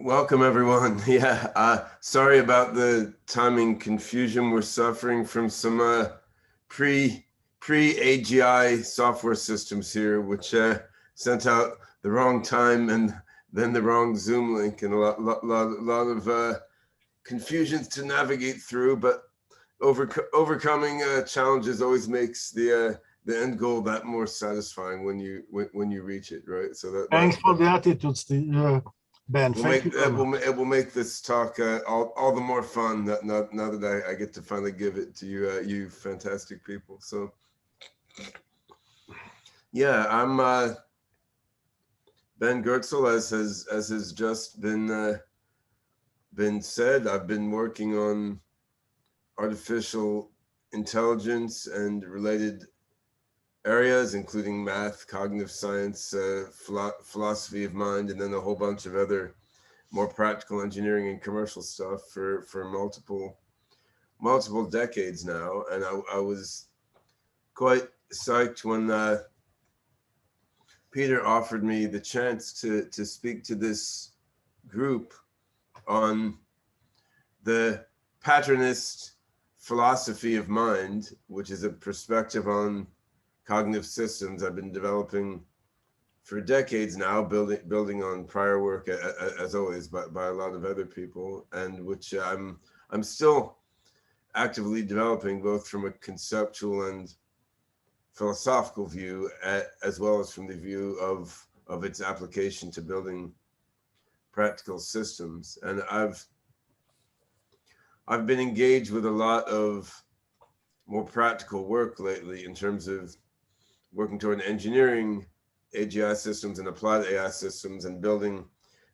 Welcome, everyone. Yeah, sorry about the timing confusion. We're suffering from some pre AGI software systems here, which sent out the wrong time and then the wrong Zoom link, and a lot of confusions to navigate through. But overcoming challenges always makes the end goal that more satisfying when you reach it, right? So Thanks for the attitude, Ben. Thank you very much. It will make this talk all the more fun now that I get to finally give it to you, you fantastic people. So, yeah, I'm Ben Goertzel, as has just been said. I've been working on artificial intelligence and related areas, including math, cognitive science, philosophy of mind, and then a whole bunch of other more practical engineering and commercial stuff for multiple decades now. And I was quite psyched when Peter offered me the chance to speak to this group on the patternist philosophy of mind, which is a perspective on cognitive systems I've been developing for decades now, building on prior work, as always, by a lot of other people, and which I'm still actively developing, both from a conceptual and philosophical view, as well as from the view of its application to building practical systems. And I've been engaged with a lot of more practical work lately in terms of working toward engineering AGI systems and applied AI systems, and building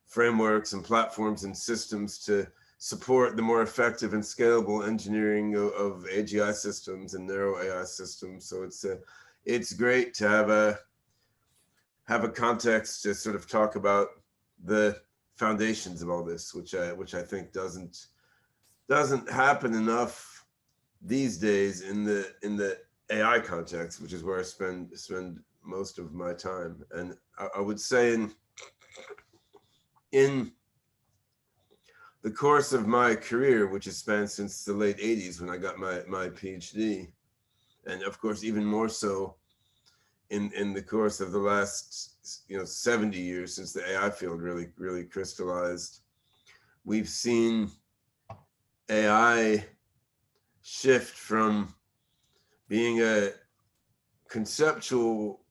frameworks and platforms and systems to support the more effective and scalable engineering of AGI systems and narrow AI systems. So it's great to have a context to sort of talk about the foundations of all this, which I think doesn't happen enough these days in the AI context, which is where I spend most of my time. And I would say in the course of my career, which has spanned since the late 80s when I got my PhD, and of course even more so in the course of the last 70 years since the AI field really crystallized, we've seen AI shift from being a conceptual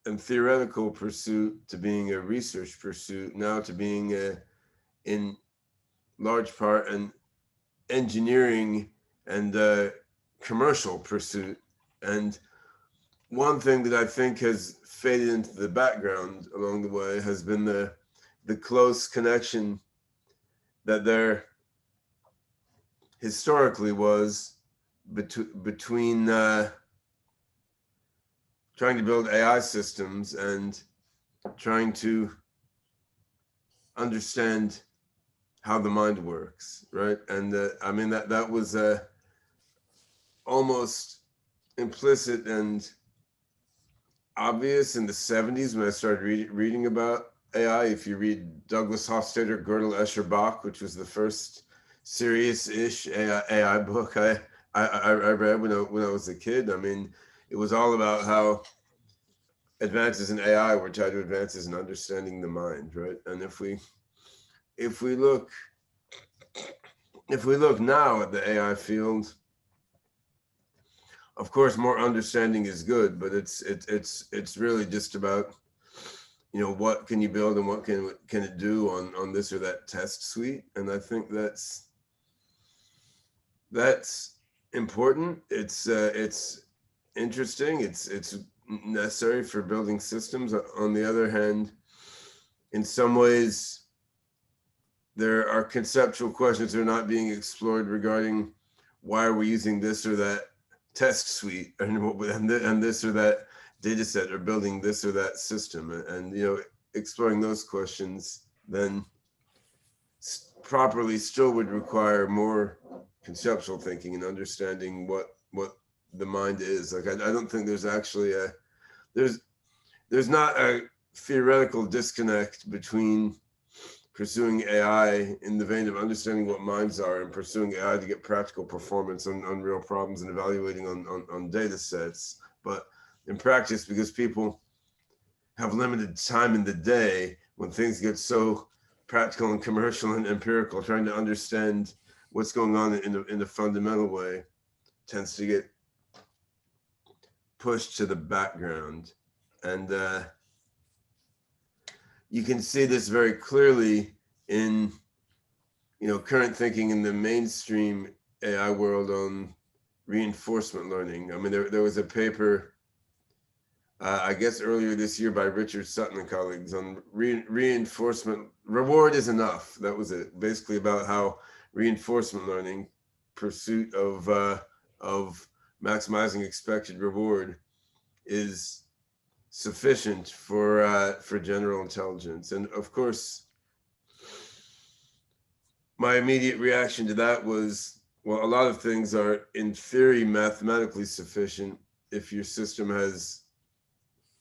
and theoretical pursuit to being a research pursuit, now to being in large part an engineering and commercial pursuit. And one thing that I think has faded into the background along the way has been the close connection that there historically was between trying to build AI systems and trying to understand how the mind works, right? And I mean that was almost implicit and obvious in the 70s when I started reading about AI. If you read Douglas Hofstadter, Girdle, Escher, Bach, which was the first serious-ish AI book I read when I was a kid, I mean, it was all about how advances in AI were tied to advances in understanding the mind, right? And if we look now at the AI field, of course, more understanding is good, but it's really just about what can you build and what can it do on this or that test suite. And I think that's important. It's interesting. It's necessary for building systems. On the other hand, in some ways, there are conceptual questions that are not being explored regarding why are we using this or that test suite and this or that data set, or building this or that system, and exploring those questions then properly still would require more conceptual thinking and understanding what the mind is. Like I don't think there's actually there's not a theoretical disconnect between pursuing AI in the vein of understanding what minds are and pursuing AI to get practical performance on real problems and evaluating on data sets. But in practice, because people have limited time in the day, when things get so practical and commercial and empirical, trying to understand what's going on in a fundamental way tends to get pushed to the background. And you can see this very clearly in, current thinking in the mainstream AI world on reinforcement learning. I mean, there was a paper, I guess earlier this year by Richard Sutton and colleagues on reinforcement, reward is enough. That was it. Basically about how reinforcement learning, pursuit of maximizing expected reward, is sufficient for general intelligence. And of course, my immediate reaction to that was, well, a lot of things are in theory mathematically sufficient if your system has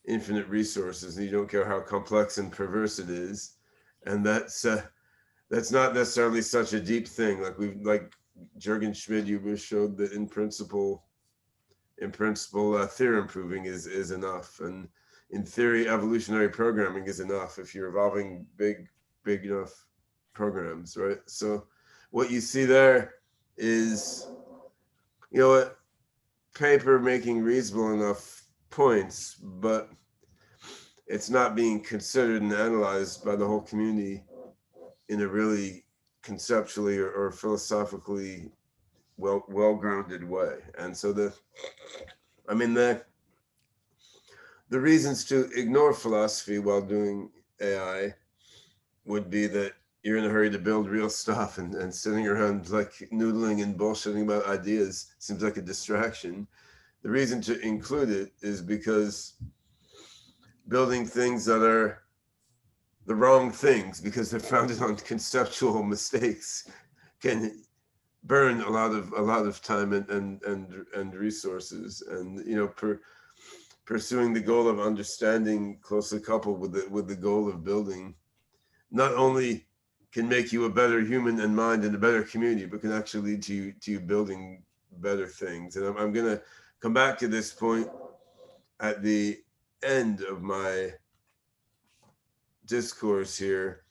infinite resources and you don't care how complex and perverse it is. And that's not necessarily such a deep thing. Like Jürgen Schmid showed that in principle, theorem proving is enough. And in theory, evolutionary programming is enough if you're evolving big enough programs, right? So what you see there is, a paper making reasonable enough points, but it's not being considered and analyzed by the whole community in a really conceptually or philosophically well-grounded way. And so the reasons to ignore philosophy while doing AI would be that you're in a hurry to build real stuff, and sitting around like noodling and bullshitting about ideas seems like a distraction. The reason to include it is because building things that are the wrong things, because they're founded on conceptual mistakes, can burn a lot of time and resources. And pursuing the goal of understanding closely coupled with the goal of building not only can make you a better human and mind and a better community, but can actually lead to you building better things. And I'm going to come back to this point at the end of my discourse here,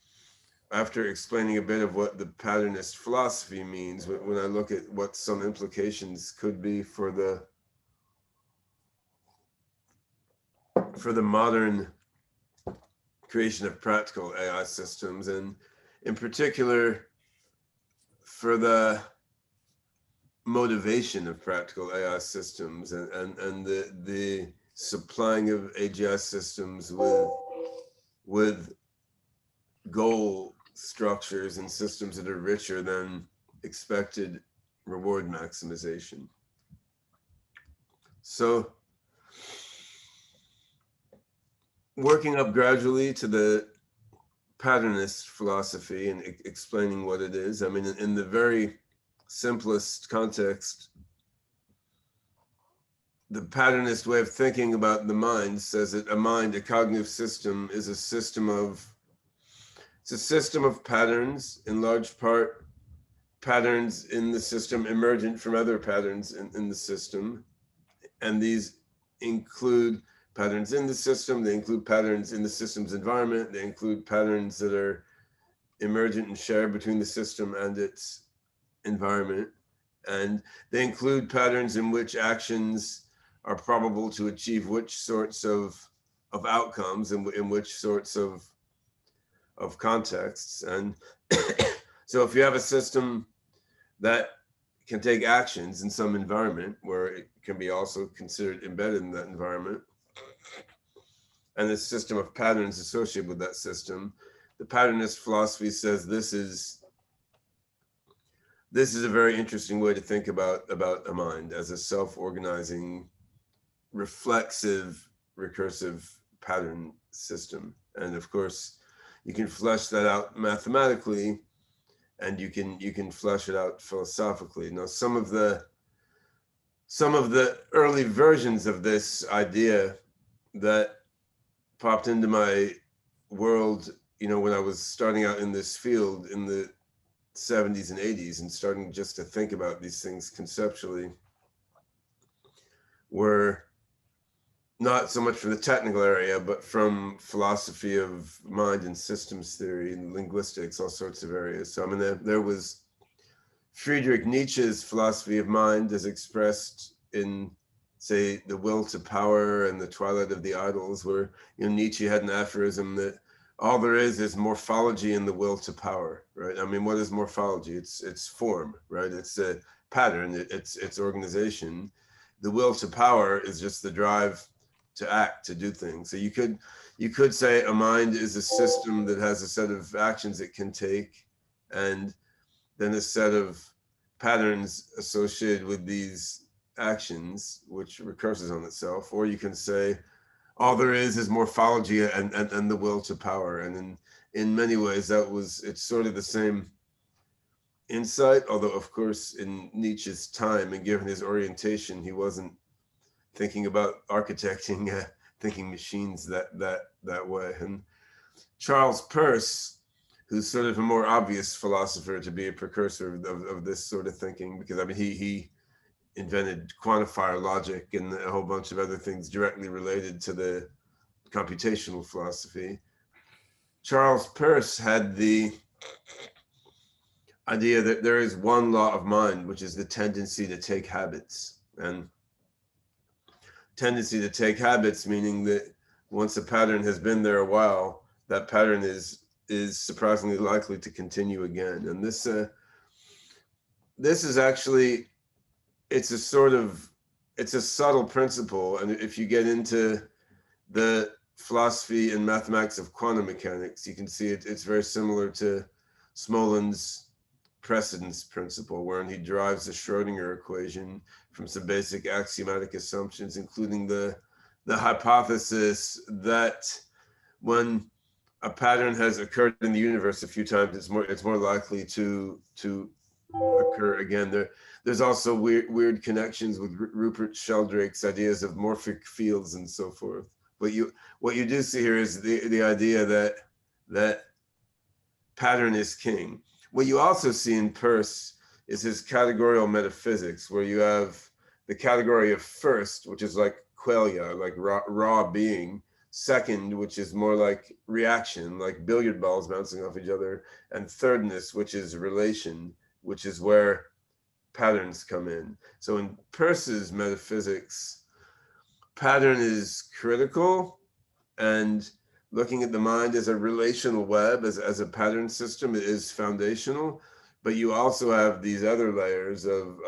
after explaining a bit of what the patternist philosophy means, when I look at what some implications could be for the modern creation of practical AI systems, and in particular for the motivation of practical AI systems and the supplying of AGI systems with goal structures and systems that are richer than expected reward maximization. So working up gradually to the patternist philosophy and explaining what it is. I mean, in the very simplest context, the patternist way of thinking about the mind says that a cognitive system, is a system of patterns, in large part patterns in the system emergent from other patterns in the system. And these include patterns in the system, they include patterns in the system's environment, they include patterns that are emergent and shared between the system and its environment, and they include patterns in which actions are probable to achieve which sorts of outcomes and in which sorts of contexts. And so if you have a system that can take actions in some environment where it can be also considered embedded in that environment, and the system of patterns associated with that system, the patternist philosophy says this is a very interesting way to think about a mind as a self-organizing, reflexive, recursive pattern system. And of course, you can flesh that out mathematically, and you can flesh it out philosophically. Now, some of the early versions of this idea that popped into my world when I was starting out in this field in the 70s and 80s and starting just to think about these things conceptually, were not so much from the technical area, but from philosophy of mind and systems theory and linguistics, all sorts of areas. So I mean, there was Friedrich Nietzsche's philosophy of mind as expressed in, say, The Will to Power and The Twilight of the Idols, where Nietzsche had an aphorism that all there is morphology in the will to power, right? I mean, what is morphology? It's form, right? It's a pattern, it's organization. The will to power is just the drive to act, to do things. So you could say a mind is a system that has a set of actions it can take, and then a set of patterns associated with these actions, which recurses on itself. Or you can say all there is morphology and the will to power. And in many ways, it's sort of the same insight, although of course in Nietzsche's time and given his orientation, he wasn't thinking about architecting thinking machines that way. And Charles Peirce, who's sort of a more obvious philosopher to be a precursor of this sort of thinking, because I mean he invented quantifier logic and a whole bunch of other things directly related to the computational philosophy. Charles Peirce had the idea that there is one law of mind, which is the tendency to take habits. And tendency to take habits, meaning that once a pattern has been there a while, that pattern is surprisingly likely to continue again. And this is actually, it's a subtle principle. And if you get into the philosophy and mathematics of quantum mechanics, you can see it's very similar to Smolin's precedence principle, wherein he derives the Schrodinger equation from some basic axiomatic assumptions, including the hypothesis that when a pattern has occurred in the universe a few times, it's more likely to occur again. There's also weird connections with Rupert Sheldrake's ideas of morphic fields and so forth. But what you do see here is the idea that pattern is king. What you also see in Peirce is his categorical metaphysics, where you have the category of first, which is like qualia, like raw being; second, which is more like reaction, like billiard balls bouncing off each other; and thirdness, which is relation, which is where patterns come in. So in Peirce's metaphysics, pattern is critical, and looking at the mind as a relational web, as a pattern system, is foundational. But you also have these other layers of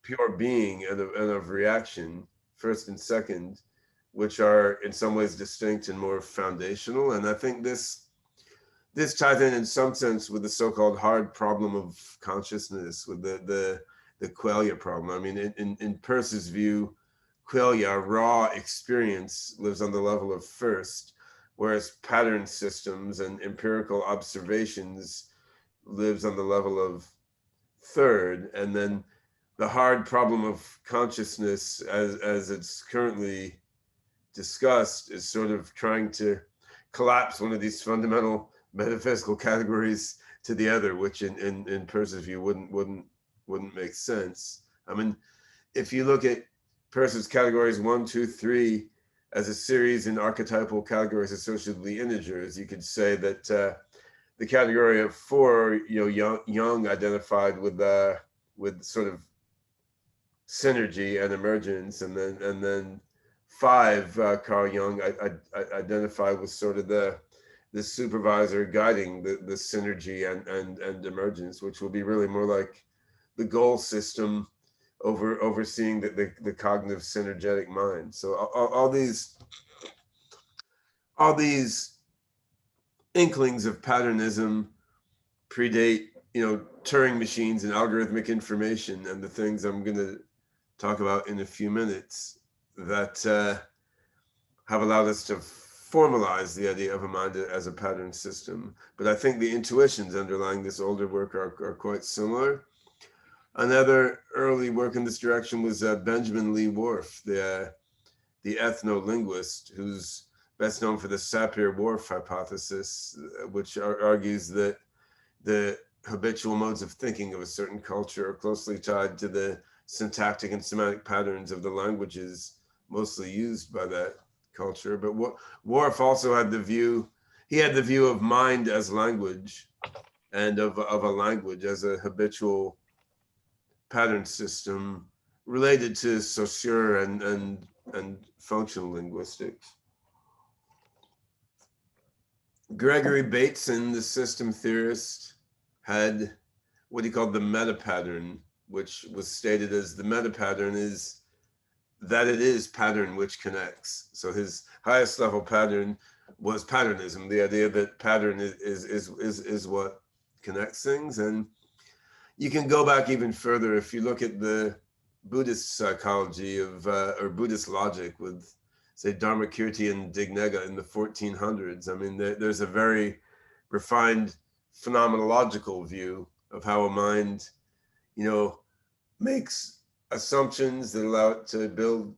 pure being and of reaction, first and second, which are in some ways distinct and more foundational. And I think this ties in some sense with the so-called hard problem of consciousness, with the qualia problem. I mean, in Peirce's view, qualia, raw experience, lives on the level of first, whereas pattern systems and empirical observations lives on the level of third. And then the hard problem of consciousness, as it's currently discussed, is sort of trying to collapse one of these fundamental metaphysical categories to the other, which in Peirce's view wouldn't make sense. I mean, if you look at Peirce's categories 1, 2, 3 as a series in archetypal categories associated with the integers, you could say that the category of 4, Jung identified with sort of synergy and emergence, and then 5, Carl Jung identified with sort of the supervisor guiding the synergy and emergence, which will be really more like the goal system overseeing the cognitive synergetic mind. So all these inklings of patternism predate, Turing machines and algorithmic information and the things I'm going to talk about in a few minutes that have allowed us to formalize the idea of a mind as a pattern system. But I think the intuitions underlying this older work are quite similar. Another early work in this direction was Benjamin Lee Whorf, the ethno-linguist, whose best known for the Sapir-Whorf hypothesis, which argues that the habitual modes of thinking of a certain culture are closely tied to the syntactic and semantic patterns of the languages mostly used by that culture. But Whorf also had the view, of mind as language, and of a language as a habitual pattern system related to Saussure and functional linguistics. Gregory Bateson, the system theorist, had what he called the metapattern, which was stated as the metapattern is that it is pattern which connects. So his highest level pattern was patternism, the idea that pattern is what connects things. And you can go back even further if you look at the Buddhist psychology of or Buddhist logic with, say, Dharmakirti and Dignaga in the 1400s. I mean, there's a very refined phenomenological view of how a mind, makes assumptions that allow it to build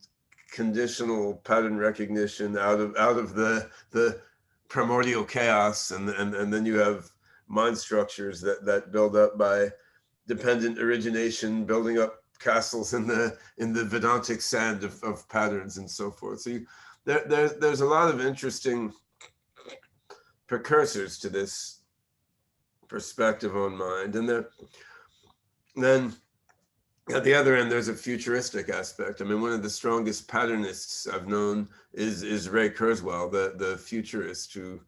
conditional pattern recognition out of the primordial chaos, and then you have mind structures that build up by dependent origination, building up castles in the Vedantic sand of patterns and so forth. So there's a lot of interesting precursors to this perspective on mind. And then at the other end, there's a futuristic aspect. I mean, one of the strongest patternists I've known is Ray Kurzweil, the futurist who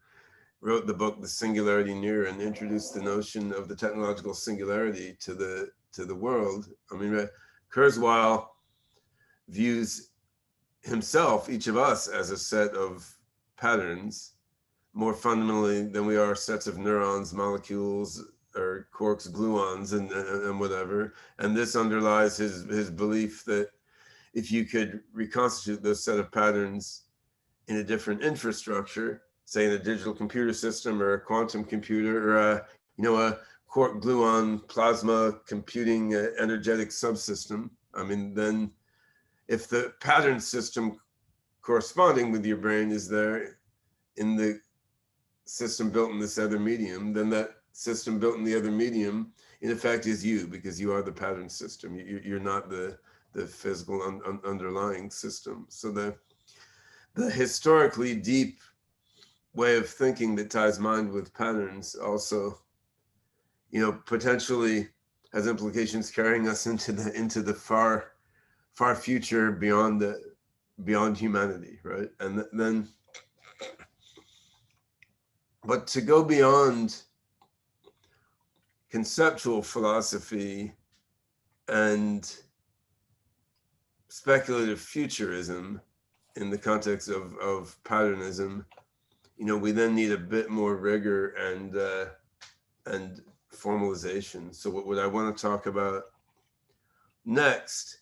wrote the book The Singularity Near and introduced the notion of the technological singularity to the world. I mean, Kurzweil views himself, each of us, as a set of patterns, more fundamentally than we are sets of neurons, molecules, or quarks, gluons, and whatever. And this underlies his belief that if you could reconstitute those set of patterns in a different infrastructure, say in a digital computer system or a quantum computer or a quark gluon plasma computing energetic subsystem, I mean, then if the pattern system corresponding with your brain is there in the system built in this other medium, then that system built in the other medium, in effect, is you, because you are the pattern system. You're not the physical underlying system. So the historically deep way of thinking that ties mind with patterns also, potentially has implications carrying us into the far future beyond humanity, right? And then, but to go beyond conceptual philosophy and speculative futurism in the context of patternism, we then need a bit more rigor and formalization. So what I want to talk about next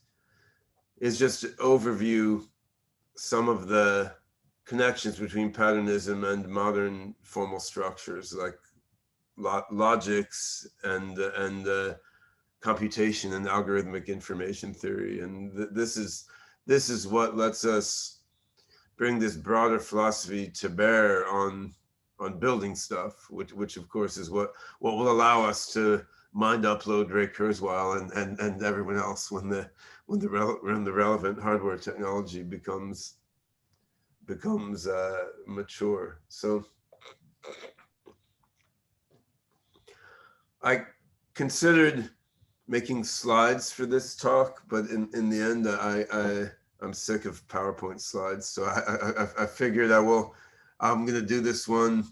is just to overview some of the connections between patternism and modern formal structures like logics and computation and algorithmic information theory. And this is what lets us bring this broader philosophy to bear on building stuff, which of course is what will allow us to mind upload Ray Kurzweil and everyone else when the relevant hardware technology becomes mature. So I considered making slides for this talk, but in the end, I'm sick of PowerPoint slides. So I figured I'm going to do this one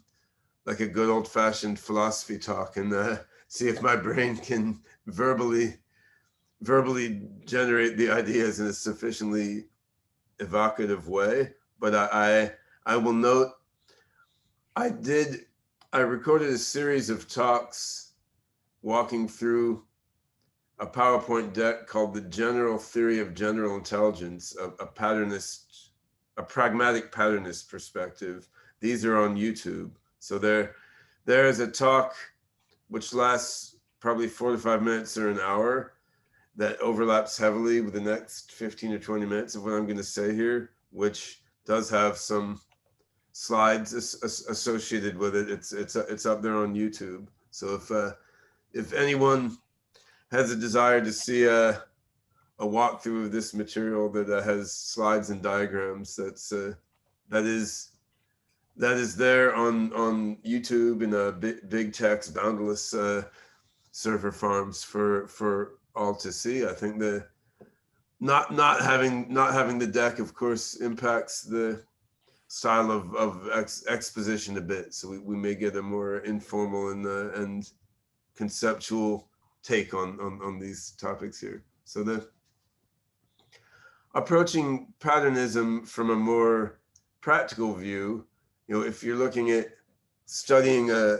like a good old fashioned philosophy talk and see if my brain can verbally generate the ideas in a sufficiently evocative way. But I will note, I recorded a series of talks walking through a PowerPoint deck called The General Theory of General Intelligence, a pragmatic patternist perspective. These are on YouTube. So there is a talk which lasts probably 45 minutes or an hour that overlaps heavily with the next 15 or 20 minutes of what I'm going to say here, which does have some slides associated with it. It's up there on YouTube. So if anyone has a desire to see a walkthrough of this material that has slides and diagrams, that is there on YouTube in a big text, boundless server farms for all to see. I think the not having the deck, of course, impacts the style of exposition a bit. So we may get a more informal and conceptual take on these topics here. So the approaching patternism from a more practical view, if you're looking at studying a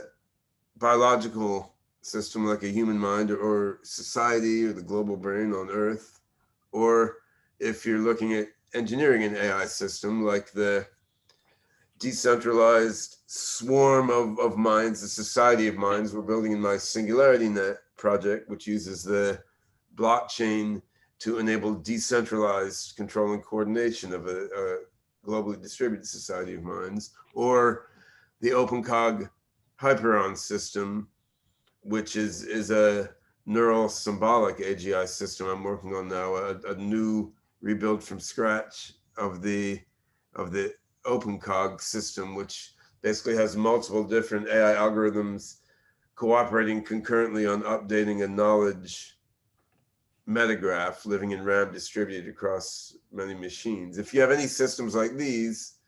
biological system like a human mind or society or the global brain on Earth, or if you're looking at engineering an AI system like the decentralized swarm of minds, the society of minds we're building in my Singularity Net project, which uses the blockchain to enable decentralized control and coordination of a globally distributed society of minds, or the OpenCog Hyperon system, which is a neural symbolic AGI system I'm working on now, a new rebuild from scratch of the OpenCog system, which basically has multiple different AI algorithms cooperating concurrently on updating a knowledge metagraph living in RAM distributed across many machines. If you have any systems like these,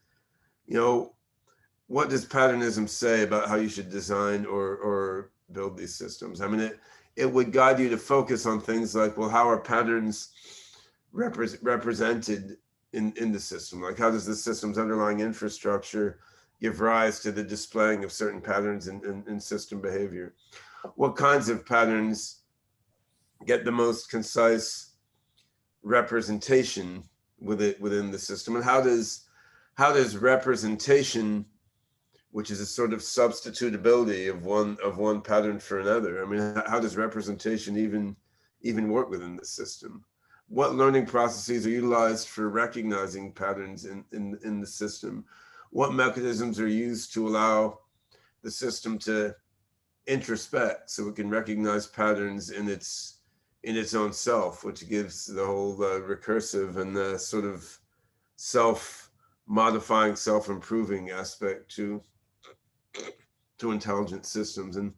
what does patternism say about how you should design or build these systems? I mean, it would guide you to focus on things like, well, how are patterns represented in the system? Like, how does the system's underlying infrastructure give rise to the displaying of certain patterns in system behavior? What kinds of patterns get the most concise representation within the system? And how does representation, which is a sort of substitutability of one pattern for another, I mean, how does representation even work within the system? What learning processes are utilized for recognizing patterns in the system? What mechanisms are used to allow the system to introspect so it can recognize patterns in its own self, which gives the whole recursive and the sort of self-modifying, self-improving aspect to intelligent systems? And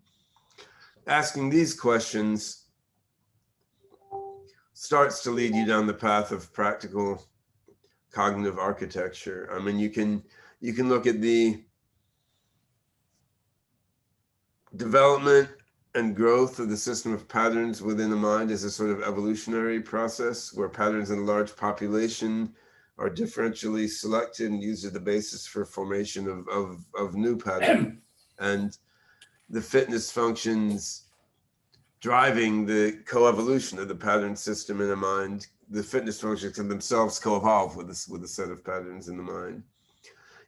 asking these questions starts to lead you down the path of practical cognitive architecture. I mean, you can look at the development and growth of the system of patterns within the mind as a sort of evolutionary process where patterns in a large population are differentially selected and used as the basis for formation of new patterns. And the fitness functions driving the co-evolution of the pattern system in the mind, the fitness functions can themselves co-evolve with a set of patterns in the mind.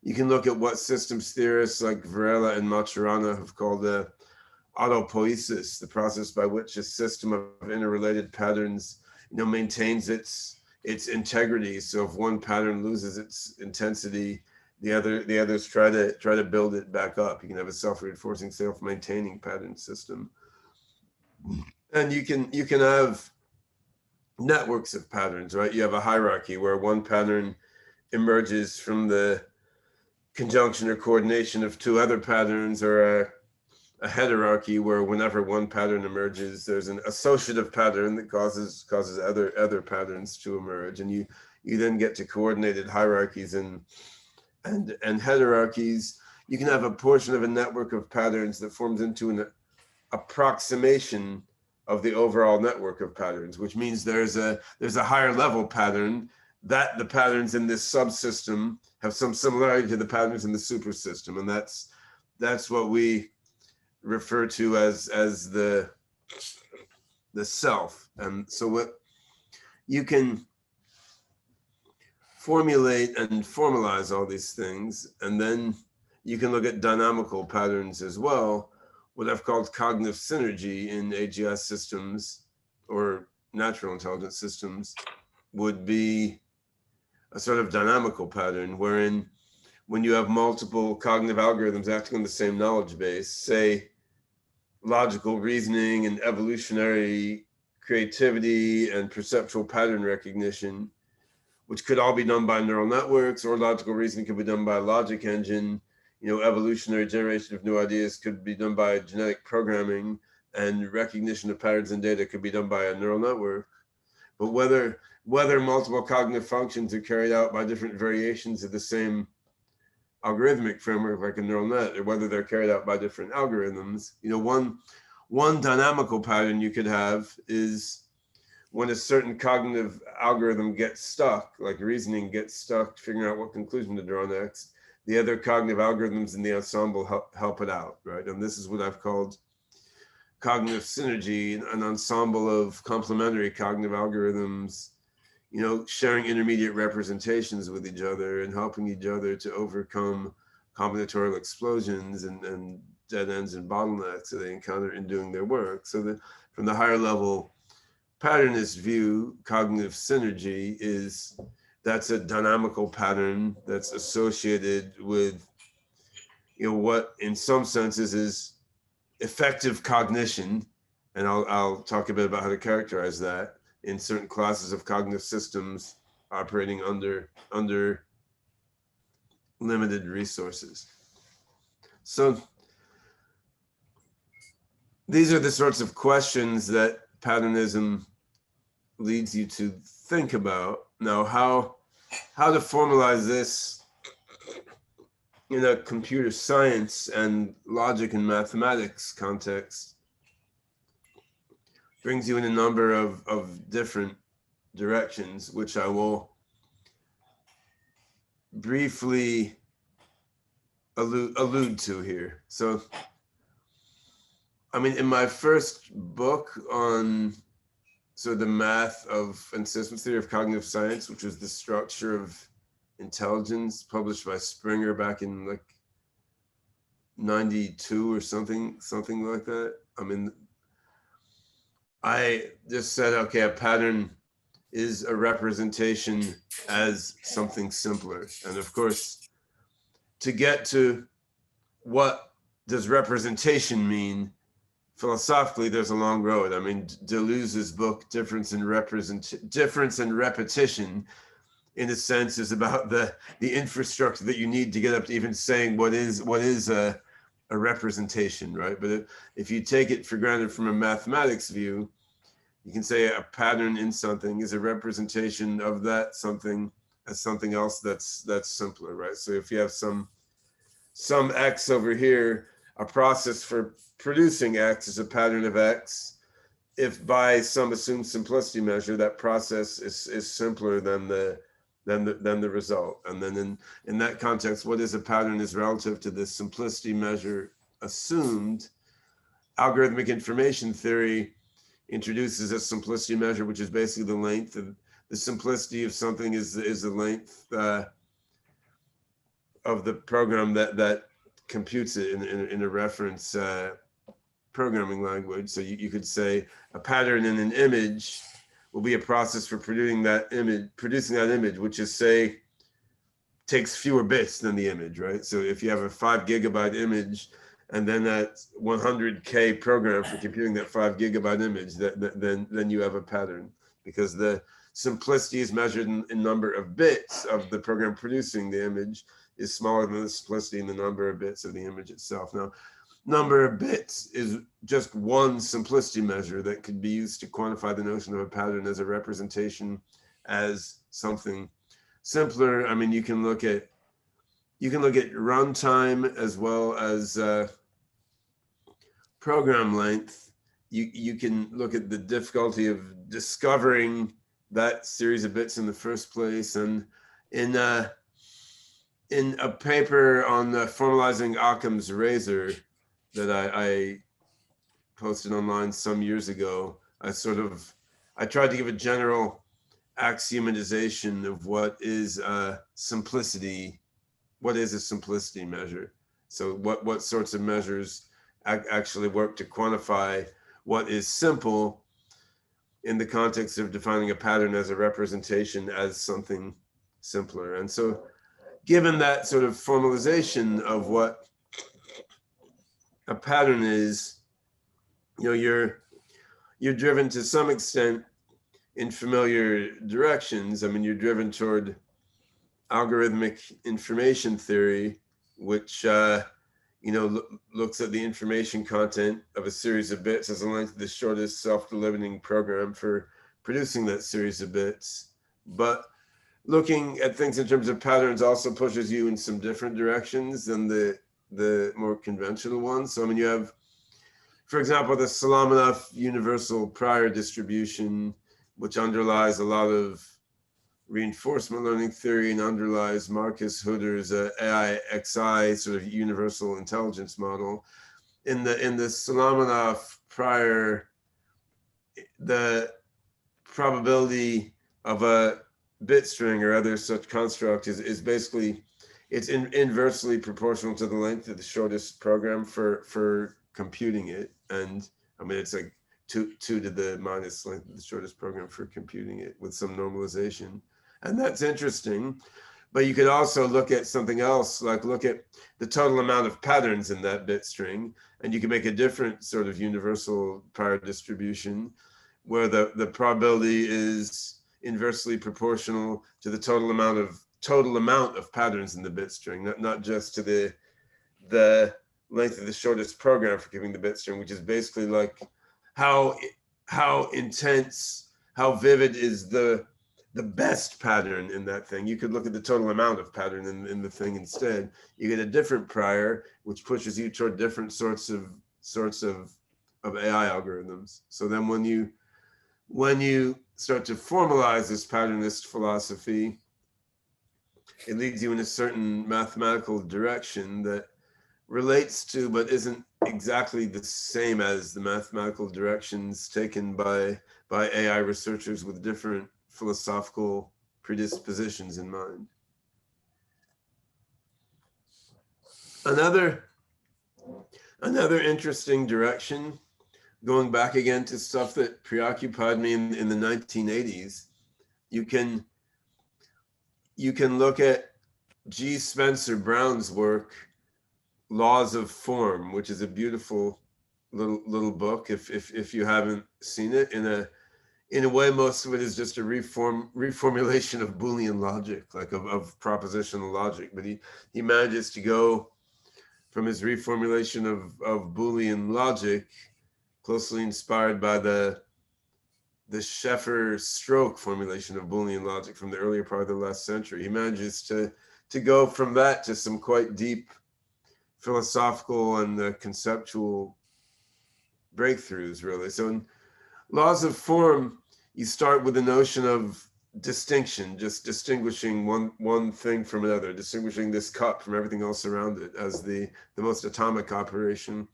You can look at what systems theorists like Varela and Maturana have called the autopoiesis, the process by which a system of interrelated patterns, maintains its integrity. So if one pattern loses its intensity, the others try to build it back up. You can have a self-reinforcing, self-maintaining pattern system. And you can have networks of patterns, right? You have a hierarchy where one pattern emerges from the conjunction or coordination of two other patterns, or a heterarchy where whenever one pattern emerges, there's an associative pattern that causes other patterns to emerge. And you then get to coordinated hierarchies and heterarchies. You can have a portion of a network of patterns that forms into an approximation of the overall network of patterns, which means there's a higher level pattern that the patterns in this subsystem have some similarity to the patterns in the supersystem, and that's what we refer to as the self. And so what you can formulate and formalize all these things, and then you can look at dynamical patterns as well. What I've called cognitive synergy in AGI systems or natural intelligence systems would be a sort of dynamical pattern wherein when you have multiple cognitive algorithms acting on the same knowledge base, say logical reasoning and evolutionary creativity and perceptual pattern recognition, which could all be done by neural networks, or logical reasoning could be done by a logic engine. Evolutionary generation of new ideas could be done by genetic programming, and recognition of patterns in data could be done by a neural network. But whether multiple cognitive functions are carried out by different variations of the same algorithmic framework, like a neural net, or whether they're carried out by different algorithms, one dynamical pattern you could have is when a certain cognitive algorithm gets stuck, like reasoning gets stuck figuring out what conclusion to draw next, the other cognitive algorithms in the ensemble help it out, right? And this is what I've called cognitive synergy, an ensemble of complementary cognitive algorithms, sharing intermediate representations with each other and helping each other to overcome combinatorial explosions and dead ends and bottlenecks that they encounter in doing their work. So that from the higher level patternist view, cognitive synergy that's a dynamical pattern that's associated with, what in some senses is effective cognition. And I'll talk a bit about how to characterize that in certain classes of cognitive systems operating under limited resources. So these are the sorts of questions that patternism leads you to think about. Now, how to formalize this in a computer science and logic and mathematics context brings you in a number of different directions, which I will briefly allude to here. So, in my first book on the math of and systems theory of cognitive science, which was the structure of intelligence, published by Springer back in like 92 or something like that. I just said, okay, a pattern is a representation as something simpler. And of course, to get to what does representation mean, philosophically, there's a long road. Deleuze's book, Difference and Repetition, in a sense, is about the infrastructure that you need to get up to even saying what is a representation, right? But if you take it for granted from a mathematics view, you can say a pattern in something is a representation of that something as something else that's simpler, right? So if you have some X over here, a process for producing X is a pattern of X. If by some assumed simplicity measure, that process is simpler than the result. And then in that context, what is a pattern is relative to the simplicity measure assumed. Algorithmic information theory introduces a simplicity measure, which is basically the length of the simplicity of something is the length of the program that computes it in a reference programming language. So you could say a pattern in an image will be a process for producing that image, which is, say, takes fewer bits than the image, right? So if you have a 5 gigabyte image and then that 100K program for computing that 5 gigabyte image, then you have a pattern, because the simplicity is measured in number of bits of the program producing the image is smaller than the simplicity in the number of bits of the image itself. Now, number of bits is just one simplicity measure that could be used to quantify the notion of a pattern as a representation as something simpler. You can look at runtime as well as program length. You can look at the difficulty of discovering that series of bits in the first place. And in a paper on formalizing Occam's razor that I posted online some years ago, I tried to give a general axiomatization of what is a simplicity measure. So what sorts of measures actually work to quantify what is simple in the context of defining a pattern as a representation as something simpler. And so given that sort of formalization of what a pattern is, you're driven to some extent in familiar directions. I mean, you're driven toward algorithmic information theory, which looks at the information content of a series of bits as the length of the shortest self-delimiting program for producing that series of bits. But looking at things in terms of patterns also pushes you in some different directions than the more conventional ones. So I mean, you have, for example, the Solomonoff universal prior distribution, which underlies a lot of reinforcement learning theory and underlies Marcus Hutter's AIXI sort of universal intelligence model. In the Solomonoff prior, the probability of a bit string or other such construct is basically, it's inversely proportional to the length of the shortest program for computing it. And I mean, it's like 2 to the minus length of the shortest program for computing it with some normalization. And that's interesting. But you could also look at something else, like look at the total amount of patterns in that bit string, and you can make a different sort of universal prior distribution where the probability is inversely proportional to the total amount of patterns in the bit string, not just to the length of the shortest program for giving the bit string, which is basically like how intense, how vivid is the best pattern in that thing. You could look at the total amount of pattern in the thing instead. You get a different prior, which pushes you toward different sorts of AI algorithms. So then when you start to formalize this patternist philosophy, it leads you in a certain mathematical direction that relates to, but isn't exactly the same as the mathematical directions taken by AI researchers with different philosophical predispositions in mind. Another interesting direction, going back again to stuff that preoccupied me in the 1980s, you can look at G. Spencer Brown's work, Laws of Form, which is a beautiful little book. If you haven't seen it, in a way, most of it is just a reformulation of Boolean logic, like of propositional logic. But he manages to go from his reformulation of Boolean logic, closely inspired by the Sheffer-Stroke formulation of Boolean logic from the earlier part of the last century. He manages to go from that to some quite deep philosophical and conceptual breakthroughs, really. So in Laws of Form, you start with the notion of distinction, just distinguishing one thing from another, distinguishing this cup from everything else around it as the most atomic operation.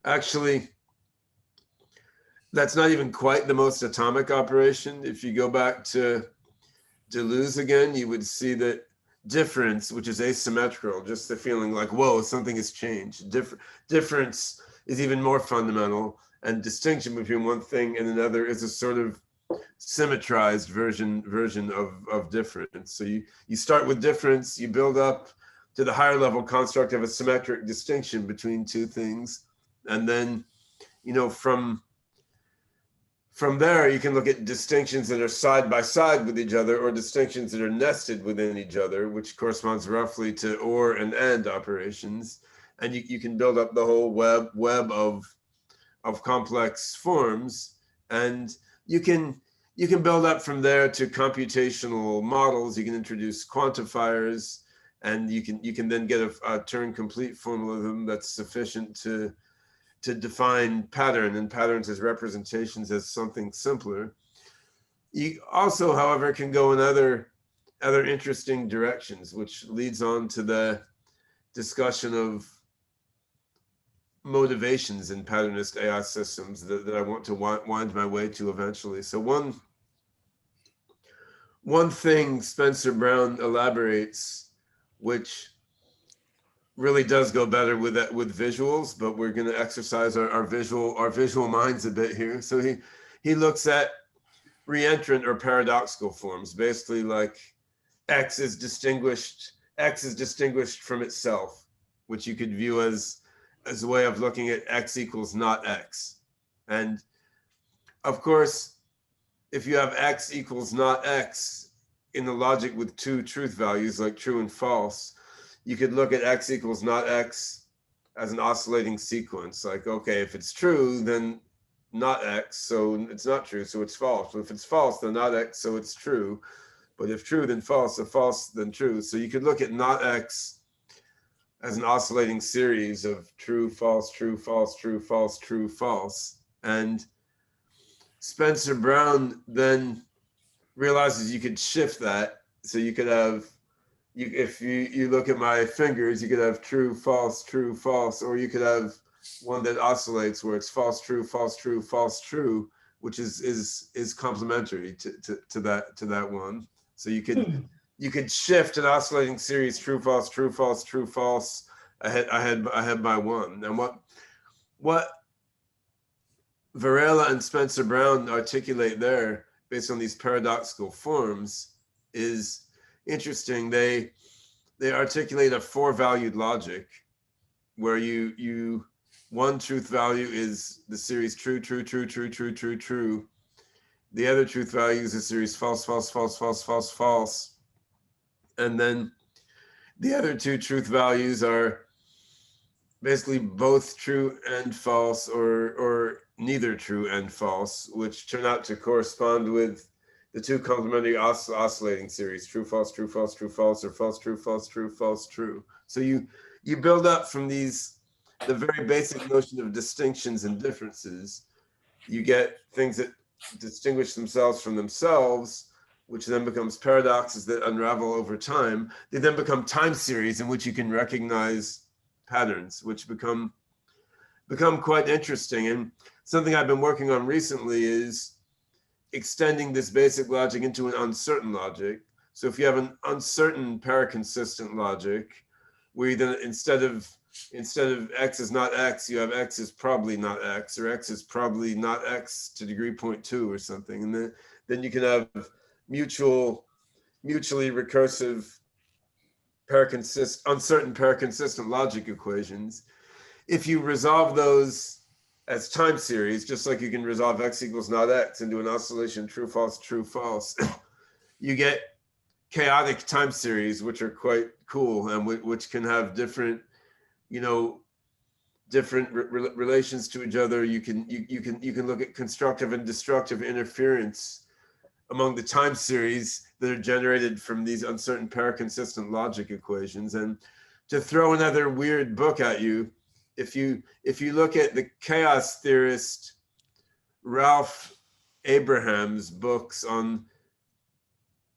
Actually, that's not even quite the most atomic operation. If you go back to Deleuze again, you would see that difference, which is asymmetrical, just the feeling like, whoa, something has changed. Difference is even more fundamental, and distinction between one thing and another is a sort of symmetrized version of difference. So you start with difference, you build up to the higher level construct of a symmetric distinction between two things, and then from there, you can look at distinctions that are side by side with each other, or distinctions that are nested within each other, which corresponds roughly to or and operations. And you can build up the whole web of complex forms. And you can build up from there to computational models. You can introduce quantifiers, and you can then get a Turing-complete formalism that's sufficient to define pattern and patterns as representations as something simpler. You also, however, can go in other interesting directions, which leads on to the discussion of motivations in patternist AI systems that I want to wind my way to eventually. So one thing Spencer Brown elaborates, which really does go better with visuals, but we're going to exercise our visual minds a bit here. So he looks at reentrant or paradoxical forms, basically like X is distinguished X is distinguished from itself, which you could view as a way of looking at X equals not X. And of course, if you have X equals not X in the logic with two truth values like true and false, you could look at X equals not X as an oscillating sequence. Like, okay, if it's true, then not X, so it's not true, so it's false. But if it's false, then not X, so it's true. But if true, then false, if false, then true. So you could look at not X as an oscillating series of true, false, true, false, true, false, true, false. And Spencer Brown then realizes you could shift that. So you could have, if you look at my fingers, you could have true, false, or you could have one that oscillates where it's false, true, false, true, which is complementary to that one. So you could shift an oscillating series true, false ahead by one. And what Varela and Spencer Brown articulate there, based on these paradoxical forms, is interesting. They articulate a four-valued logic where you one truth value is the series true. The other truth value is the series false. And then the other two truth values are basically both true and false, or neither true and false, which turn out to correspond with the two complementary oscillating series, true, false, or false, true. So you build up from these, the very basic notion of distinctions and differences. You get things that distinguish themselves from themselves, which then becomes paradoxes that unravel over time. They then become time series in which you can recognize patterns, which become quite interesting. And something I've been working on recently is extending this basic logic into an uncertain logic. So if you have an uncertain paraconsistent logic, where you then instead of X is not X, you have X is probably not X, or X is probably not X to degree 0.2 or something. And then you can have mutually recursive uncertain paraconsistent logic equations. If you resolve those as time series, just like you can resolve X equals not X into an oscillation true, false, you get chaotic time series, which are quite cool and which can have different, relations to each other. You can look at constructive and destructive interference among the time series that are generated from these uncertain paraconsistent logic equations. And to throw another weird book at you, if you look at the chaos theorist Ralph Abraham's books on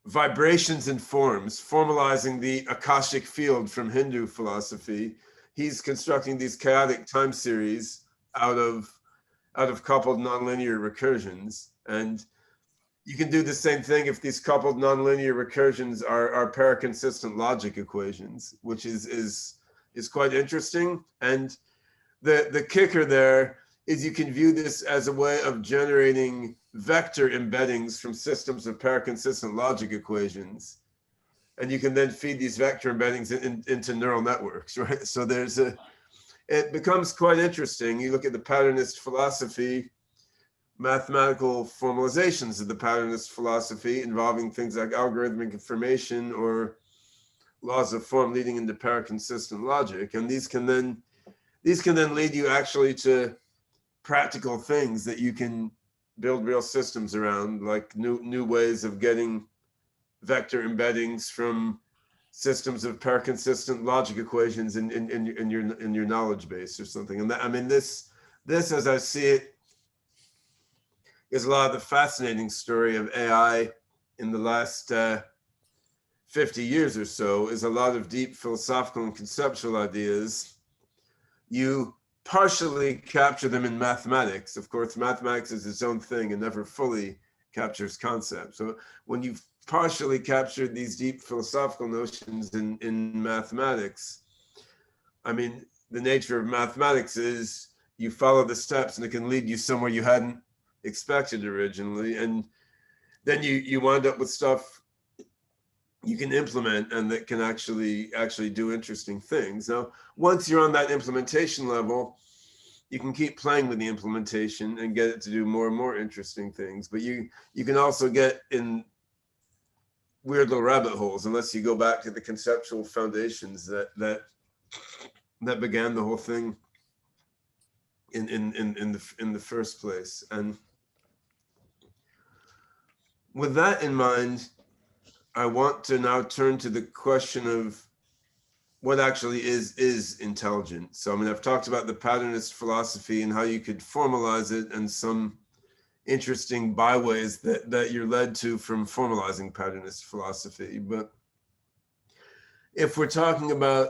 vibrations and forms, formalizing the Akashic field from Hindu philosophy, he's constructing these chaotic time series out of coupled nonlinear recursions. And you can do the same thing if these coupled nonlinear recursions are paraconsistent logic equations, which is quite interesting. And the kicker there is you can view this as a way of generating vector embeddings from systems of paraconsistent logic equations. And you can then feed these vector embeddings into neural networks, right? So it becomes quite interesting. You look at the patternist philosophy, mathematical formalizations of the patternist philosophy involving things like algorithmic information or laws of form leading into paraconsistent logic. And these can then lead you actually to practical things that you can build real systems around, like new ways of getting vector embeddings from systems of paraconsistent logic equations in your knowledge base or something. And this as I see it is a lot of the fascinating story of AI in the last 50 years or so, is a lot of deep philosophical and conceptual ideas. You partially capture them in mathematics. Of course, mathematics is its own thing and never fully captures concepts. So when you've partially captured these deep philosophical notions in mathematics, the nature of mathematics is you follow the steps and it can lead you somewhere you hadn't expected originally. And then you wind up with stuff you can implement and that can actually do interesting things. Now, once you're on that implementation level, you can keep playing with the implementation and get it to do more and more interesting things. But you can also get in weird little rabbit holes unless you go back to the conceptual foundations that began the whole thing in the first place. And with that in mind, I want to now turn to the question of what actually is intelligent. So, I mean, I've talked about the patternist philosophy and how you could formalize it, and some interesting byways that you're led to from formalizing patternist philosophy. But if we're talking about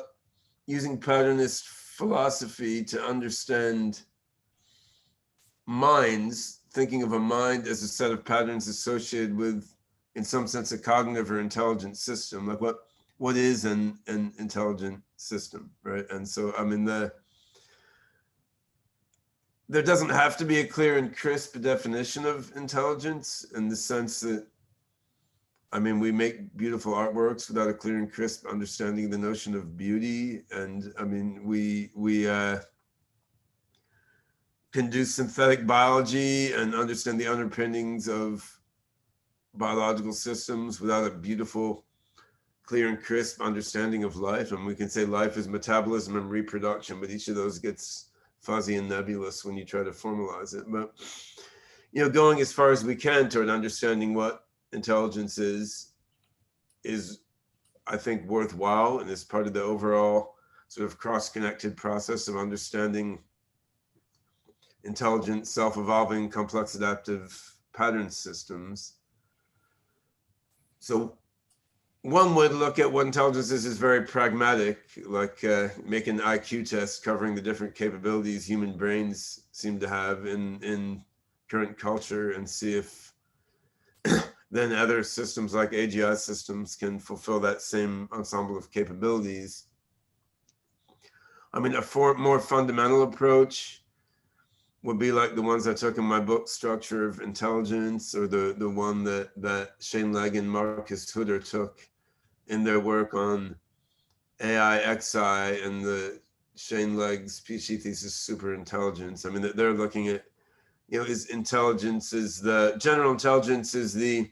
using patternist philosophy to understand minds, thinking of a mind as a set of patterns associated with, in some sense, a cognitive or intelligent system, like what is an intelligent system, right? And so, I mean, there doesn't have to be a clear and crisp definition of intelligence, in the sense that, I mean, we make beautiful artworks without a clear and crisp understanding of the notion of beauty. And I mean, we can do synthetic biology and understand the underpinnings of biological systems without a beautiful, clear and crisp understanding of life. And we can say life is metabolism and reproduction, but each of those gets fuzzy and nebulous when you try to formalize it. But, you know, going as far as we can toward understanding what intelligence is, I think, worthwhile, and is part of the overall sort of cross-connected process of understanding intelligent, self-evolving, complex adaptive pattern systems. So one would look at what intelligence is very pragmatic, like make an IQ test covering the different capabilities human brains seem to have in current culture, and see if then other systems like AGI systems can fulfill that same ensemble of capabilities. I mean, a more fundamental approach would be like the ones I took in my book, Structure of Intelligence, or the one that Shane Legg and Marcus Hutter took in their work on AI-XI, and the Shane Legg's PhD thesis, Superintelligence. I mean, they're looking at, you know, general intelligence is the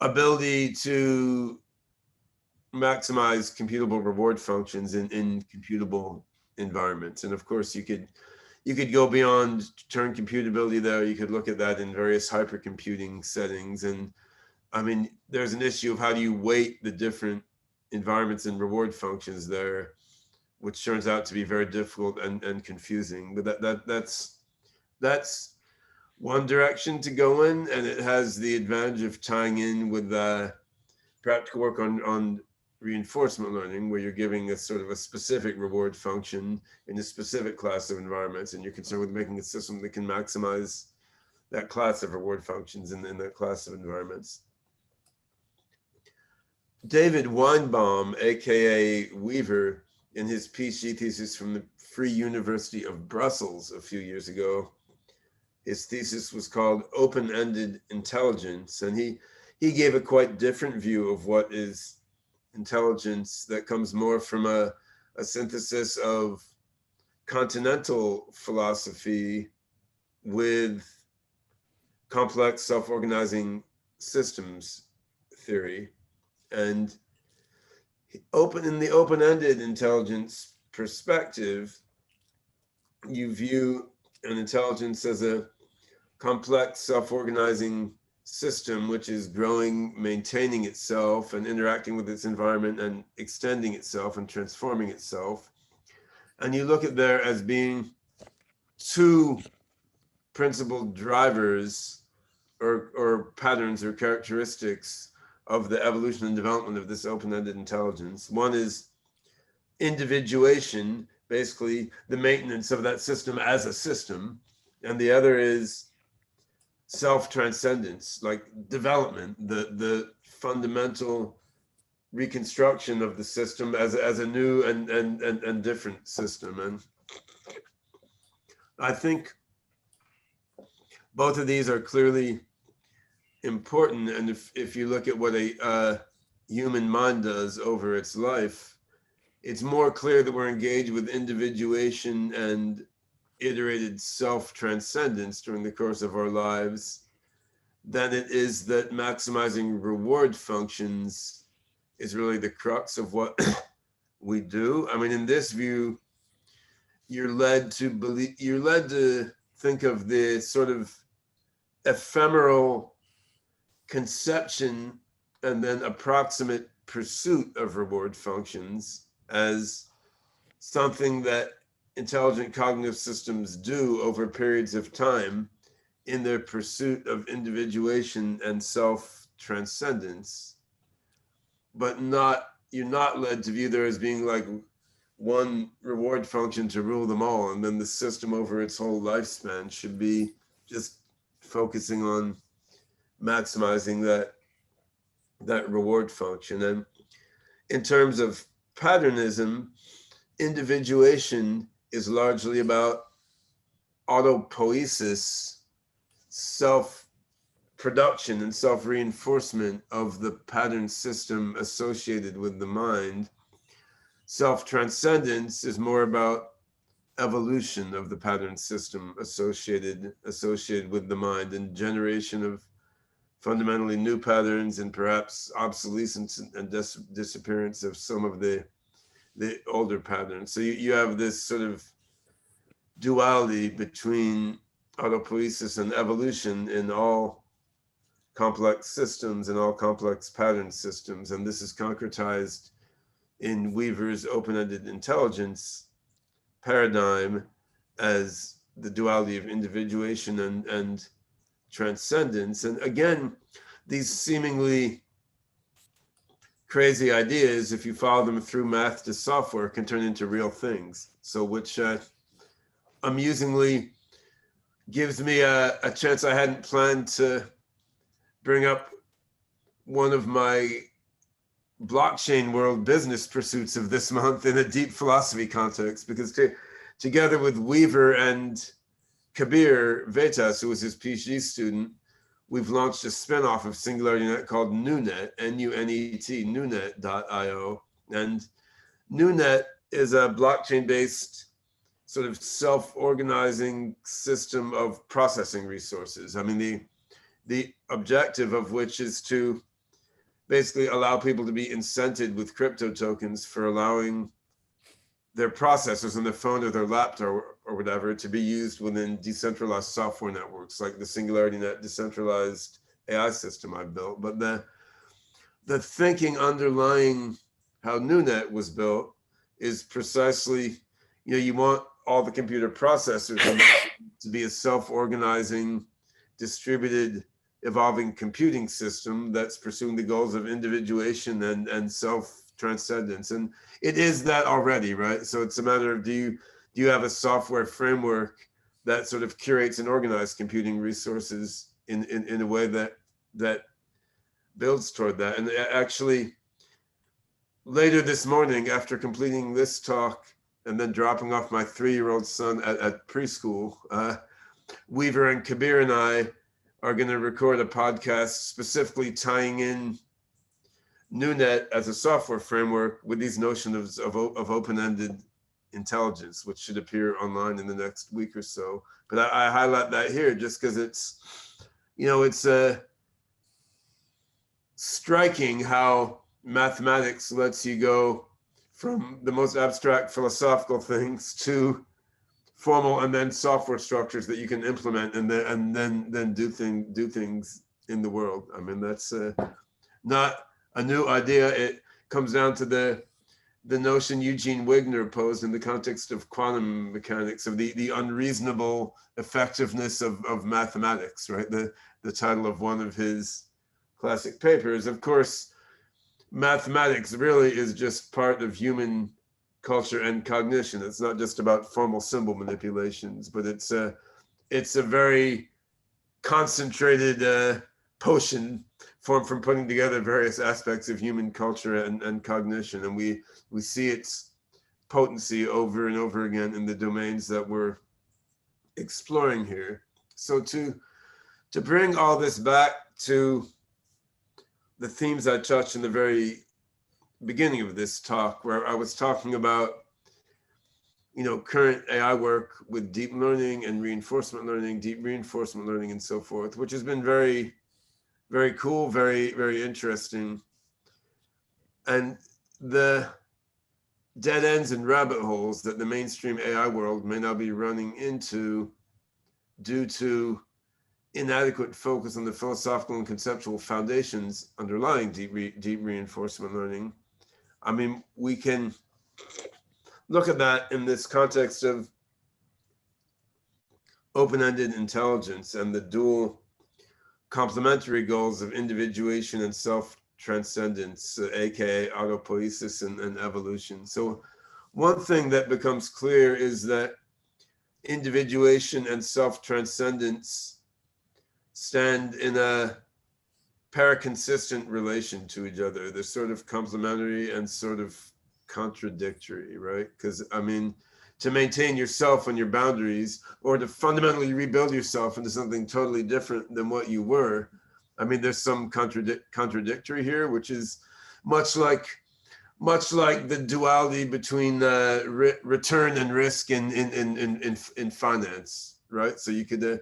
ability to maximize computable reward functions in computable environments. And of course, you could go beyond turn computability there. You could look at that in various hypercomputing settings. And I mean, there's an issue of how do you weight the different environments and reward functions there, which turns out to be very difficult and confusing. But that's one direction to go in, and it has the advantage of tying in with practical work on reinforcement learning, where you're giving a sort of a specific reward function in a specific class of environments, and you're concerned with making a system that can maximize that class of reward functions in that class of environments. David Weinbaum, aka Weaver, in his PhD thesis from the Free University of Brussels a few years ago, his thesis was called Open-Ended Intelligence, and he gave a quite different view of what is intelligence, that comes more from a synthesis of continental philosophy with complex self-organizing systems theory. And in the open-ended intelligence perspective, you view an intelligence as a complex self-organizing system which is growing, maintaining itself, and interacting with its environment, and extending itself and transforming itself. And you look at there as being two principal drivers or patterns or characteristics of the evolution and development of this open-ended intelligence. One is individuation, basically the maintenance of that system as a system, and the other is self-transcendence, like development, the fundamental reconstruction of the system as a new and different system. And I think both of these are clearly important. And if you look at what a human mind does over its life, it's more clear that we're engaged with individuation and iterated self-transcendence during the course of our lives than it is that maximizing reward functions is really the crux of what we do. I mean, in this view, you're led to think of the sort of ephemeral conception and then approximate pursuit of reward functions as something that intelligent cognitive systems do over periods of time in their pursuit of individuation and self-transcendence, but you're not led to view there as being like one reward function to rule them all, and then the system over its whole lifespan should be just focusing on maximizing that reward function. And in terms of patternism, individuation is largely about autopoiesis, self-production and self-reinforcement of the pattern system associated with the mind. Self-transcendence is more about evolution of the pattern system associated with the mind and generation of fundamentally new patterns and perhaps obsolescence and disappearance of some of the older patterns. So you have this sort of duality between autopoiesis and evolution in all complex systems and all complex pattern systems. And this is concretized in Weaver's open-ended intelligence paradigm as the duality of individuation and transcendence. And again, these seemingly crazy ideas, if you follow them through math to software, can turn into real things. So which amusingly gives me a chance I hadn't planned to bring up one of my blockchain world business pursuits of this month in a deep philosophy context, because together with Weaver and Kabir Vetas, who was his PhD student, we've launched a spinoff of SingularityNet called NewNet, N-U-N-E-T, newnet.io. And NewNet is a blockchain-based sort of self-organizing system of processing resources. I mean, the objective of which is to basically allow people to be incented with crypto tokens for allowing their processors on their phone or their laptop or whatever to be used within decentralized software networks like the SingularityNet decentralized AI system I built. But the thinking underlying how NewNet was built is precisely, you want all the computer processors to be a self-organizing, distributed, evolving computing system that's pursuing the goals of individuation and self-transcendence. And it is that already, right? So it's a matter of, do you have a software framework that sort of curates and organizes computing resources in a way that builds toward that? And actually, later this morning, after completing this talk and then dropping off my 3-year-old son at preschool, Weaver and Kabir and I are going to record a podcast specifically tying in NewNet as a software framework with these notions of open-ended intelligence, which should appear online in the next week or so. But I highlight that here just because it's striking how mathematics lets you go from the most abstract philosophical things to formal and then software structures that you can implement and then do things in the world. I mean, that's not a new idea. It comes down to the notion Eugene Wigner posed in the context of quantum mechanics of the unreasonable effectiveness of mathematics, right? The title of one of his classic papers. Of course, mathematics really is just part of human culture and cognition. It's not just about formal symbol manipulations, but it's a very concentrated potion formed from putting together various aspects of human culture and cognition. And we see its potency over and over again in the domains that we're exploring here. So to bring all this back to the themes I touched in the very beginning of this talk, where I was talking about, current AI work with deep learning and reinforcement learning, deep reinforcement learning, and so forth, which has been very, very cool, very, very interesting. And the dead ends and rabbit holes that the mainstream AI world may now be running into due to inadequate focus on the philosophical and conceptual foundations underlying deep reinforcement learning. I mean, we can look at that in this context of open-ended intelligence and the dual complementary goals of individuation and self-transcendence, aka autopoiesis and evolution. So one thing that becomes clear is that individuation and self-transcendence stand in a paraconsistent relation to each other. They're sort of complementary and sort of contradictory, right? Because, I mean, to maintain yourself and your boundaries, or to fundamentally rebuild yourself into something totally different than what you were, I mean, there's some contradictory here, which is much like the duality between return and risk in finance, right? So you could,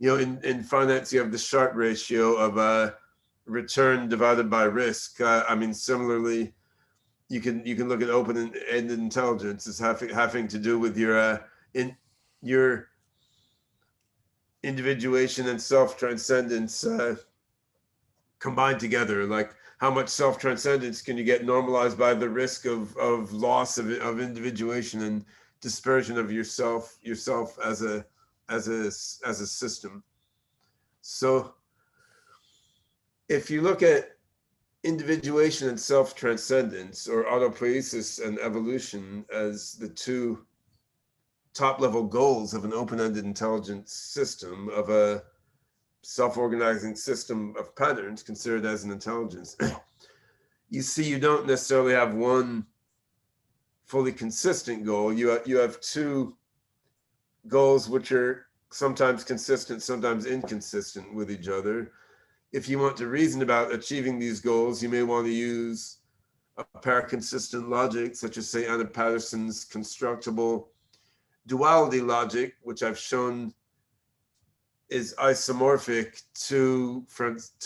in finance, you have the Sharpe ratio of return divided by risk. I mean, similarly, you can look at open-ended intelligence as having to do with your individuation and self-transcendence combined together. Like, how much self-transcendence can you get normalized by the risk of loss of individuation and dispersion of yourself as a system. So if you look at individuation and self-transcendence, or autopoiesis and evolution, as the two top-level goals of an open-ended intelligence system, of a self-organizing system of patterns considered as an intelligence, you see you don't necessarily have one fully consistent goal. You have two goals which are sometimes consistent, sometimes inconsistent with each other. If you want to reason about achieving these goals, you may want to use a paraconsistent logic, such as, say, Anna Patterson's constructible duality logic, which I've shown is isomorphic to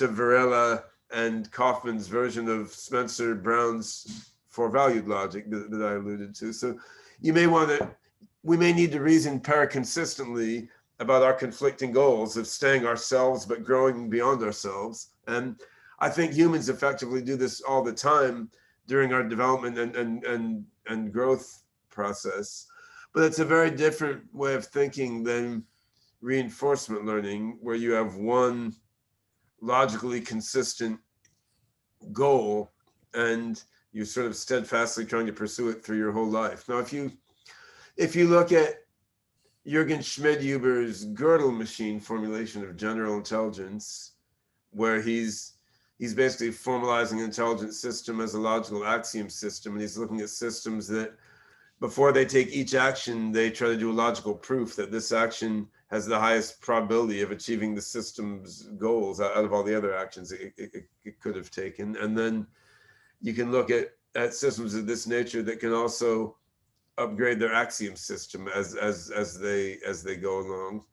Varela and Kaufman's version of Spencer Brown's four-valued logic that I alluded to. So we may need to reason paraconsistently about our conflicting goals of staying ourselves but growing beyond ourselves. And I think humans effectively do this all the time during our development and growth process. But it's a very different way of thinking than reinforcement learning, where you have one logically consistent goal and you're sort of steadfastly trying to pursue it through your whole life. Now, if you look at Jürgen Schmidhuber's girdle machine formulation of general intelligence, where he's basically formalizing an intelligent system as a logical axiom system, and he's looking at systems that, before they take each action, they try to do a logical proof that this action has the highest probability of achieving the system's goals out of all the other actions it could have taken. And then you can look at systems of this nature that can also upgrade their axiom system as they go along.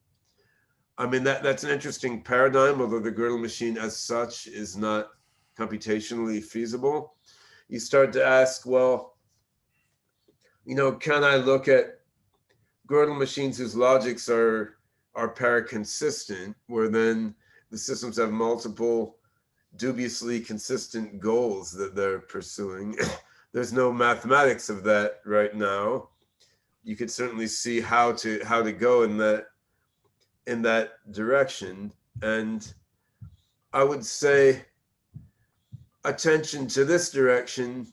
I mean, that's an interesting paradigm, although the girdle machine as such is not computationally feasible. You start to ask, well, can I look at girdle machines whose logics are paraconsistent, where then the systems have multiple dubiously consistent goals that they're pursuing? There's no mathematics of that right now. You could certainly see how to go in that direction. And I would say attention to this direction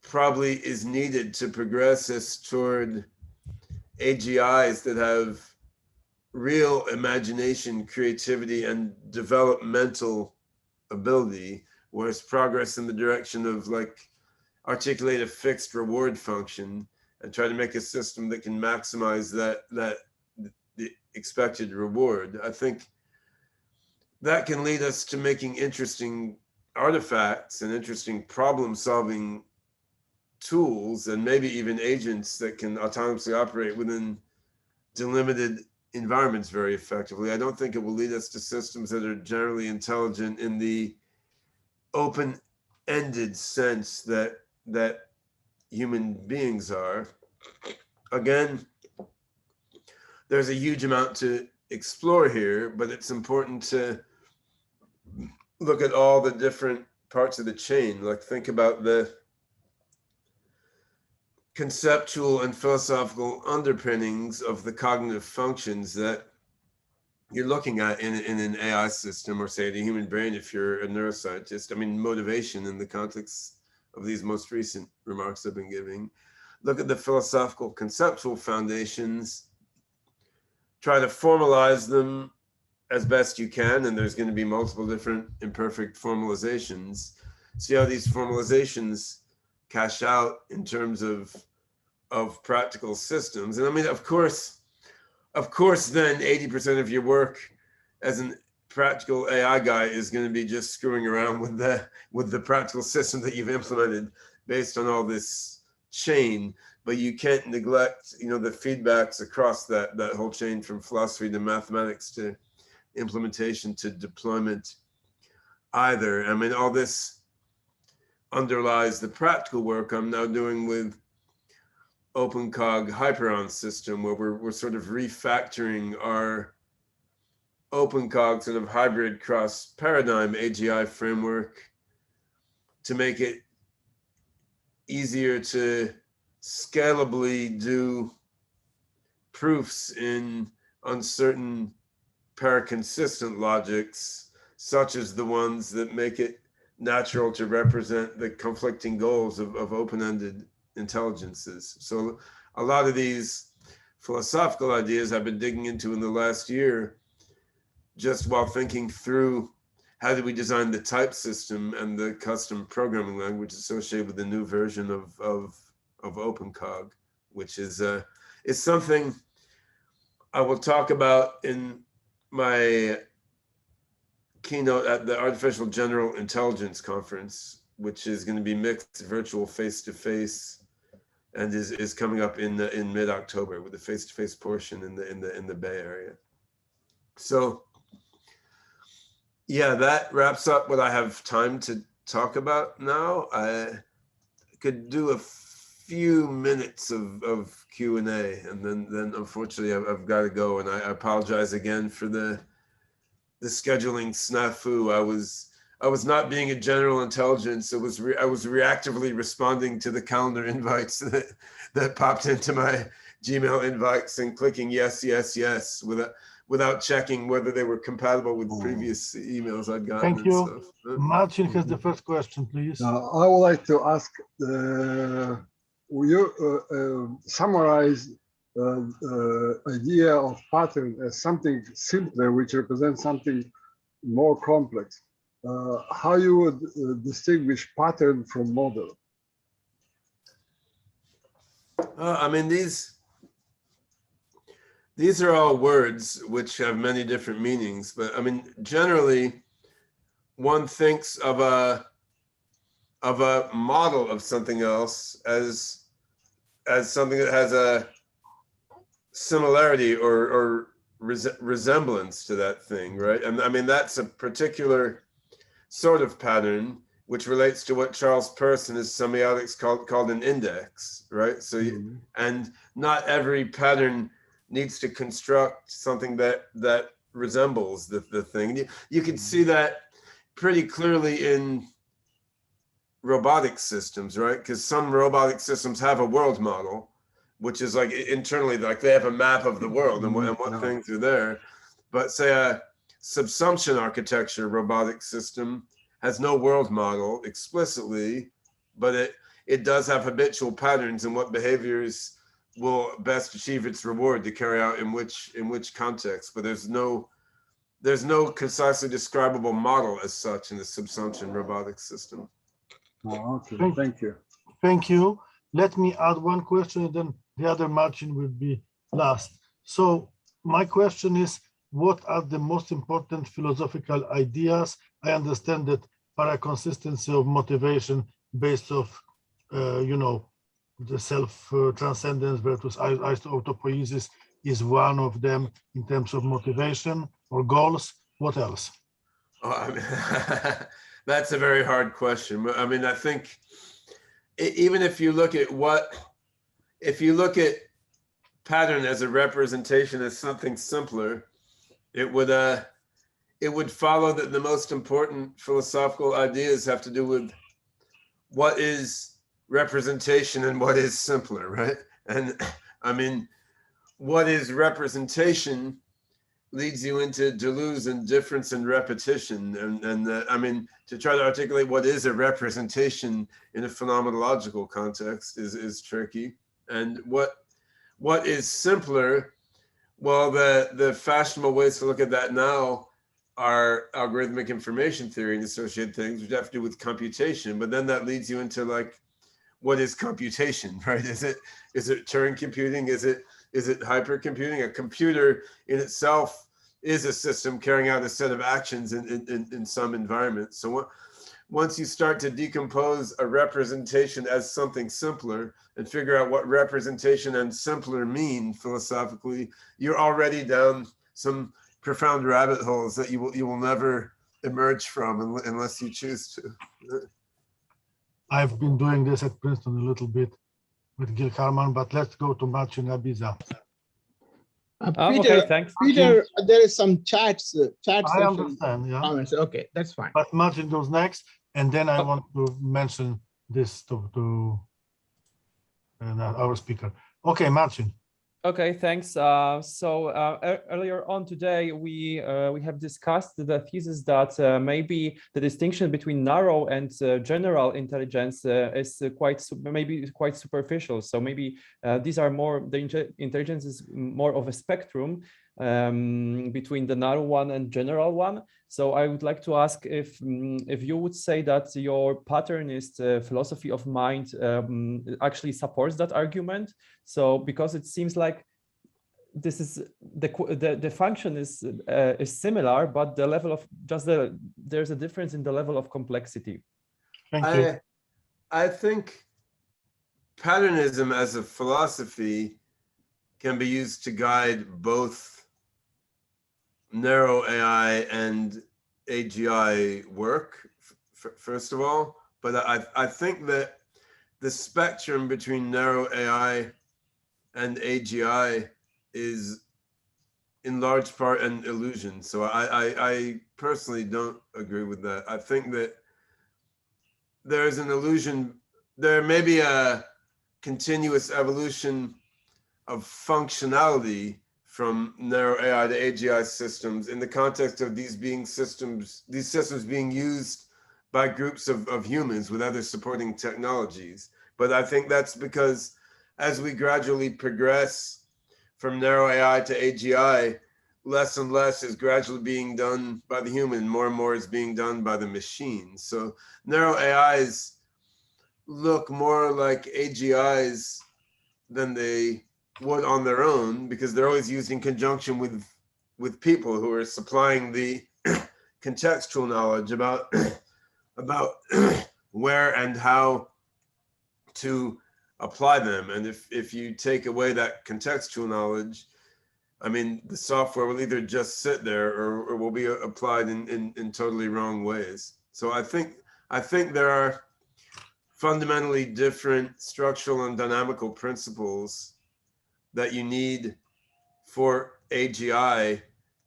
probably is needed to progress us toward AGIs that have real imagination, creativity, and developmental ability, whereas progress in the direction of articulate a fixed reward function and try to make a system that can maximize the expected reward. I think that can lead us to making interesting artifacts and interesting problem-solving tools, and maybe even agents that can autonomously operate within delimited environments very effectively. I don't think it will lead us to systems that are generally intelligent in the open-ended sense that human beings are. Again, there's a huge amount to explore here, but it's important to look at all the different parts of the chain. Like, think about the conceptual and philosophical underpinnings of the cognitive functions that you're looking at in an AI system, or say the human brain if you're a neuroscientist. I mean, motivation in the context of these most recent remarks I've been giving. Look at the philosophical conceptual foundations, try to formalize them as best you can, and there's going to be multiple different imperfect formalizations. See how these formalizations cash out in terms of practical systems. And I mean, of course, then 80% of your work as a practical AI guy is going to be just screwing around with the practical system that you've implemented based on all this chain. But you can't neglect, the feedbacks across that whole chain, from philosophy to mathematics to implementation to deployment either. I mean, all this underlies the practical work I'm now doing with OpenCog Hyperon system, where we're sort of refactoring our OpenCog sort of hybrid cross paradigm AGI framework to make it easier to scalably do proofs in uncertain paraconsistent logics, such as the ones that make it natural to represent the conflicting goals of open-ended intelligences. So a lot of these philosophical ideas I've been digging into in the last year, just while thinking through how do we design the type system and the custom programming language associated with the new version of OpenCog, which is something I will talk about in my keynote at the Artificial General Intelligence Conference, which is going to be mixed virtual face-to-face, and is coming up in mid-October, with the face-to-face portion in the Bay Area. So yeah, that wraps up what I have time to talk about now. I could do a few minutes of Q&A, and then unfortunately I've got to go, and I apologize again for the scheduling snafu. I was not being a general intelligence. I was reactively responding to the calendar invites that popped into my Gmail invites and clicking yes without checking whether they were compatible with previous emails I'd gotten. Thank you. Martin has the first question, please. I would like to ask, will you summarize idea of pattern as something simpler, which represents something more complex? How you would distinguish pattern from model? I mean, these are all words which have many different meanings, but I mean, generally, one thinks of a model of something else as something that has a similarity or resemblance to that thing, right? And I mean, that's a particular sort of pattern which relates to what Charles Peirce in his semiotics called an index, right? So, and not every pattern needs to construct something that resembles the thing. You can see that pretty clearly in robotic systems, right? Because some robotic systems have a world model, which is like internally, like they have a map of the world and what things are there. But say a subsumption architecture robotic system has no world model explicitly, but it does have habitual patterns and what behaviors will best achieve its reward to carry out in which context. But there's no concisely describable model as such in the subsumption robotic system. Oh, okay, thank you. Thank you. Let me add one question, and then the other Martin will be last. So my question is, what are the most important philosophical ideas? I understand that paraconsistency of motivation based off, the self-transcendence versus autopoiesis is one of them in terms of motivation or goals. What else? Oh, I mean, that's a very hard question. I mean, I think even if you look at pattern as a representation as something simpler, it would follow that the most important philosophical ideas have to do with what is representation and what is simpler, right? And I mean, what is representation leads you into Deleuze and difference and repetition. And I mean, to try to articulate what is a representation in a phenomenological context is tricky. And what is simpler? Well, the fashionable ways to look at that now are algorithmic information theory and associated things, which have to do with computation. But then that leads you into like, what is computation, right? Is it Turing computing? Is it hypercomputing? A computer in itself is a system carrying out a set of actions in some environment. So once you start to decompose a representation as something simpler and figure out what representation and simpler mean philosophically, you're already down some profound rabbit holes that you will never emerge from unless you choose to. I've been doing this at Princeton a little bit with Gil Harman, but let's go to Marcin Abiza. Peter, okay, thanks. Peter, there is some chat I session understand, yeah. comments. Okay, that's fine. But Marcin goes next, and then I want to mention this to our speaker. Okay, Marcin. Okay, thanks. Earlier on today, we have discussed the thesis that maybe the distinction between narrow and general intelligence is quite superficial. So maybe these are more, the intelligence is more of a spectrum between the narrow one and general one. So I would like to ask if you would say that your patternist philosophy of mind actually supports that argument. So because it seems like this is the function is similar, but the level of there's a difference in the level of complexity. Thank you. I think patternism as a philosophy can be used to guide both narrow AI and AGI work, first of all. But I think that the spectrum between narrow AI and AGI is in large part an illusion. So I personally don't agree with that. I think that there's an illusion. There may be a continuous evolution of functionality from narrow AI to AGI systems in the context of these systems being used by groups of humans with other supporting technologies. But I think that's because as we gradually progress from narrow AI to AGI, less and less is gradually being done by the human, more and more is being done by the machine. So narrow AIs look more like AGIs than they would on their own, because they're always used in conjunction with people who are supplying the contextual knowledge about where and how to apply them. And if you take away that contextual knowledge, I mean, the software will either just sit there or will be applied in totally wrong ways. So I think there are fundamentally different structural and dynamical principles that you need for AGI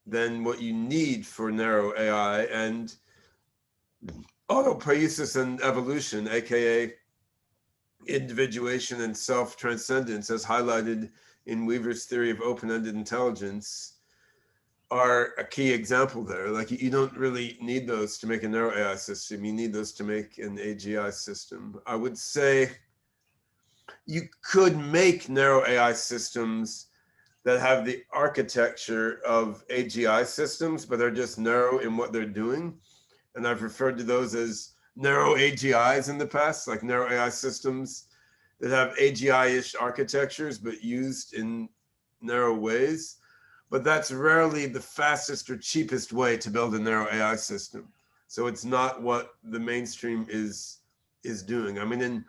than what you need for narrow AI. And autopoiesis and evolution, aka individuation and self-transcendence, as highlighted in Weaver's theory of open-ended intelligence, are a key example there. Like, you don't really need those to make a narrow AI system. You need those to make an AGI system. I would say you could make narrow AI systems that have the architecture of AGI systems, but they're just narrow in what they're doing. And I've referred to those as narrow AGIs in the past, like narrow AI systems that have AGI-ish architectures, but used in narrow ways. but that's rarely the fastest or cheapest way to build a narrow AI system. So it's not what the mainstream is doing. I mean,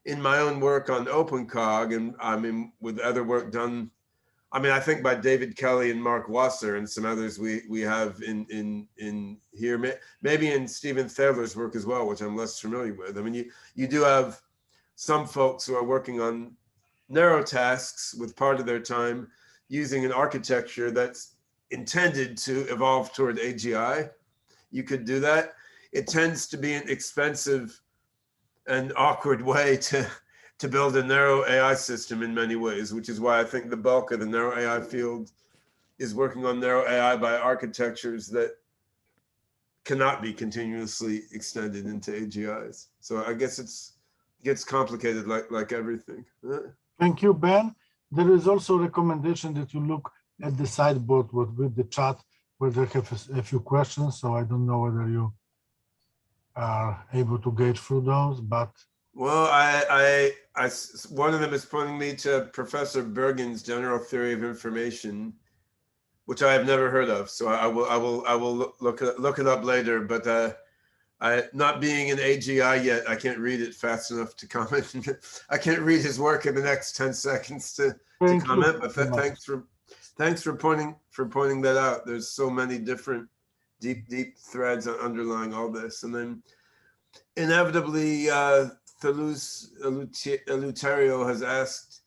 in my own work on OpenCog, and I mean with other work done, I mean, I think by David Kelly and Mark Wasser and some others we have in here, maybe in Stephen Thaler's work as well, which I'm less familiar with. I mean, you do have some folks who are working on narrow tasks with part of their time using an architecture that's intended to evolve toward AGI. You could do that. It tends to be an expensive and awkward way to build a narrow AI system in many ways, which is why I think the bulk of the narrow AI field is working on narrow AI by architectures that cannot be continuously extended into AGIs. So I guess it gets complicated like everything. Thank you, Ben. There is also a recommendation that you look at the sideboard with the chat, where they have a few questions. So I don't know whether you are able to gauge through those, but. Well, one of them is pointing me to Professor Bergen's General Theory of Information, which I have never heard of. So I will look it up later. But not being an AGI yet, I can't read it fast enough to comment. I can't read his work in the next 10 seconds to comment. But thanks for pointing that out. There's so many different deep threads underlying all this, and then inevitably. Toulouse Eleuterio has asked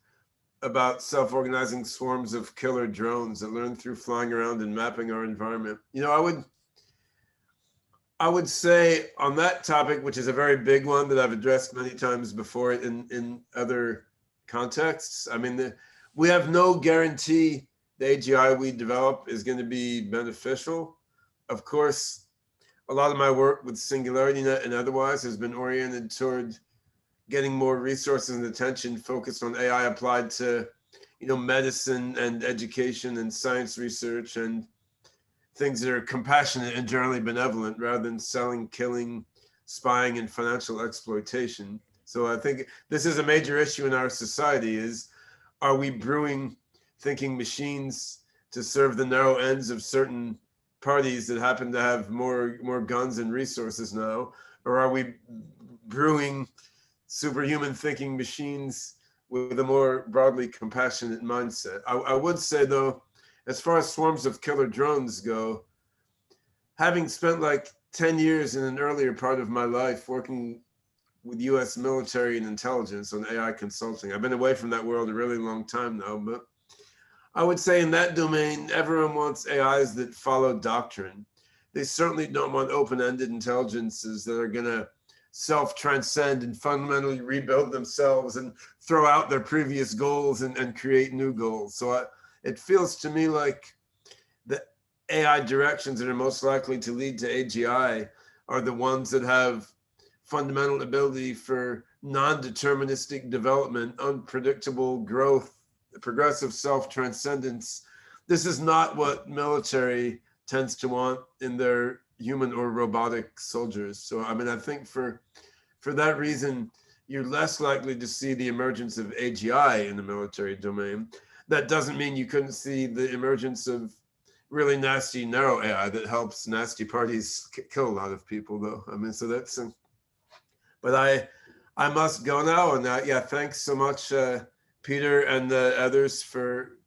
about self-organizing swarms of killer drones that learn through flying around and mapping our environment. You know, I would say on that topic, which is a very big one that I've addressed many times before in other contexts. I mean, we have no guarantee the AGI we develop is going to be beneficial. Of course, a lot of my work with SingularityNet and otherwise has been oriented toward getting more resources and attention focused on AI applied to, you know, medicine and education and science research and things that are compassionate and generally benevolent rather than selling, killing, spying, and financial exploitation. So I think this is a major issue in our society is, are we brewing thinking machines to serve the narrow ends of certain parties that happen to have more guns and resources now? Or are we brewing superhuman thinking machines with a more broadly compassionate mindset? I would say, though, as far as swarms of killer drones go, having spent like 10 years in an earlier part of my life working with US military and intelligence on AI consulting, I've been away from that world a really long time now, but I would say in that domain, everyone wants AIs that follow doctrine. They certainly don't want open-ended intelligences that are going to self-transcend and fundamentally rebuild themselves and throw out their previous goals and create new goals. So it feels to me like the AI directions that are most likely to lead to AGI are the ones that have fundamental ability for non-deterministic development, unpredictable growth, progressive self-transcendence. This is not what military tends to want in their human or robotic soldiers. So, I mean, I think for that reason, you're less likely to see the emergence of AGI in the military domain. That doesn't mean you couldn't see the emergence of really nasty narrow AI that helps nasty parties kill a lot of people, though. I mean, so that's, but I must go now. And yeah, thanks so much, Peter and the others for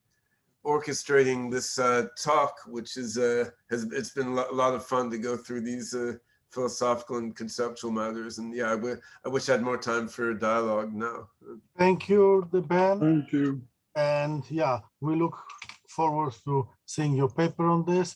orchestrating this talk, which is it's been a lot of fun to go through these philosophical and conceptual matters. And yeah, I wish I had more time for dialogue now. Thank you, Ben. Thank you. And yeah, we look forward to seeing your paper on this.